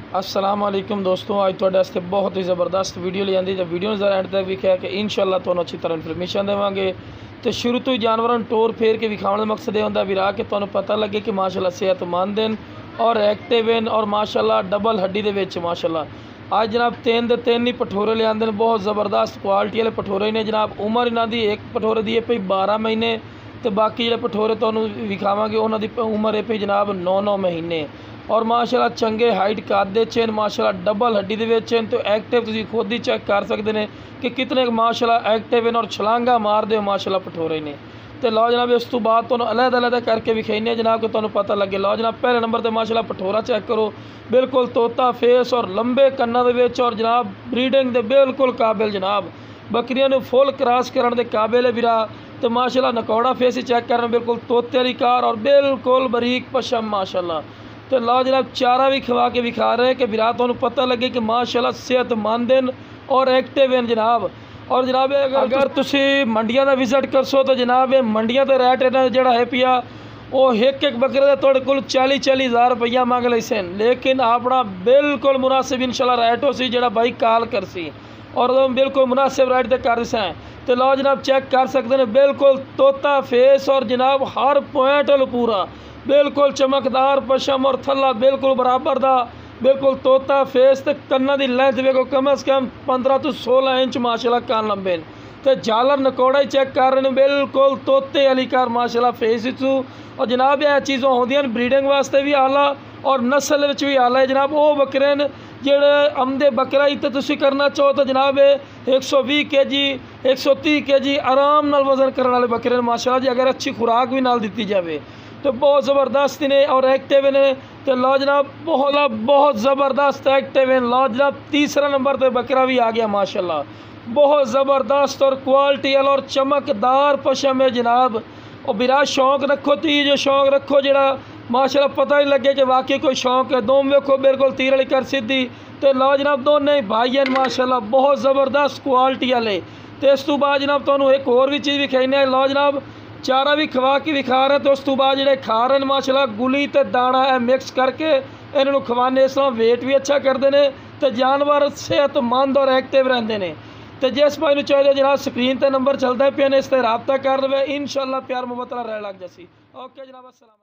अस्सलाम वालेकुम दोस्तों, अज तुहाडे वास्ते बहुत ही ज़बरदस्त वीडियो ले आंदी। तो वीडियो ज़रा एंड तक वेखिया कि इंशाअल्लाह तुहानूं अच्छी तरह इन्फॉर्मेशन देवांगे। तो शुरू तो ही जानवरों टोर फेर के विखाने का मकसद यह होंदा वीरा कि तुहानूं पता लगे कि माशाअल्लाह सेहतमंद हैं और एक्टिव हैं और माशाअल्लाह डबल हड्डी दे विच माशाअल्लाह। अज जनाब तीन दे तीन ही पठोरे ले आंदे ने, बहुत ज़बरदस्त क्वालिटी वाले पठोरे ने जनाब। उम्र इन्हां दी एक पठोरे दी है पई 12 महीने, तो बाकी जो पठोरे तुहानूं विखावांगे उन्हां दी उम्र है पई जनाब 9 महीने। और माशाअल्लाह चंगे हाइट कद च माशाअल्लाह डबल हड्डी दे विच। तो एक्टिव तुसीं खुद ही चेक कर सकते हैं कि कितने माशाअल्लाह एक्टिव हैं और छलांगा मारते हो माशाअल्लाह पठोरे ने। तो लो जनाब इस तो बाद तुहानूं अलग-अलग करके विखाने जनाब कि तुहानूं पता लगे। लो जनाब पहले नंबर पर माशाअल्लाह पठोरा चेक करो, बिल्कुल तोता फेस और लंबे कन्ना दे विच और जनाब ब्रीडिंग दे बिल्कुल काबिल जनाब। बकरियां नूं फुल क्रॉस करने के काबिल है वीरा। तो माशाअल्लाह नकौड़ा फेस ही चेक करना, बिल्कुल तोते वाली कार और बिल्कुल बरीक पशम माशाअल्लाह। तो लो जनाब चारा भी खवा के विखा रहे हैं कि विरा तुहानूं पता लगे कि माशाअल्लाह सेहतमंद हैं और एक्टिव हैं जनाब। और जनाब अगर तुसीं मंडियां दा विजिट करसो तो जनाब मंडियां ते रेट इन्हां जिहड़ा है पिया वो एक बकरे का तुहाडे कोल 40-40 हज़ार रुपया मंग लई सन, लेकिन अपना बिल्कुल मुनासिब इंशाअल्लाह रेट हो सी जिहड़ा बाई कॉल करसी और बिल्कुल मुनासिब रेट ते कर सी। तो लो जनाब चेक कर सकते हैं, बिल्कुल तोता फेस और जनाब हर पॉइंट पूरा बिल्कुल चमकदार पशम और थल्ला बिल्कुल बराबर दा बिल्कुल तोता फेस। तो कन्ना की लैंथ वेखो कम से कम 15 तो 16 इंच माशाअल्लाह कान लंबे। तो झालर नकौड़ा ही चेक कर रहे हैं, बिल्कुल तोते वाली कार माशाअल्लाह फेस चू। और जनाब यह चीज़ों होंदियां ब्रीडिंग वास्ते भी आला और नस्ल भी आला है जनाब। वो बकरे ने जेड़े आमदे बकरा ही तो तुसीं करना चाहो तो जनाब 120 kg 130 kg आराम नाल वजन करने वाले बकरे माशाअल्लाह जी, अगर अच्छी खुराक भी नाल दी जाए तो बहुत ज़बरदस्त ने और एक्टिव ने। तो लो जनाब बहुत ज़बरदस्त एक्टिव हैं। लो जनाब तीसरा नंबर पर बकरा भी आ गया माशाअल्लाह, बहुत ज़बरदस्त और क्वालिटी वाला और चमकदार पशम है जनाब। और बिरा शौक रखो तो ये जो शौक रखो जरा माशाअल्लाह पता ही लगे कि वाकई कोई शौक है। दोम वेखो बिल्कुल तीर वाली कर सीधी। तो लो जनाब दोनों ही भाई हैं माशाअल्लाह, बहुत ज़बरदस्त क्वालिटी वाले। तो इस तो बाद जनाब तुहानूं एक होर भी चीज़ विखाने। लो जनाब चारा भी खवा के विखा रहे हैं। तो उस तो बाद जो खा रहे हैं माशाअल्लाह गुली तो दाना है मिक्स करके इन्होंने खवाने, इस तरह वेट भी अच्छा करते हैं तो जानवर सेहतमंद और एक्टिव रहते हैं। तो जिस भाई चाहिए जनाब स्क्रीन पर नंबर चलता है पे इस पर रबता कर दे, इंशाअल्लाह प्यार मुहब्बत रह लग जासी। ओके जनाब, अस्सलाम।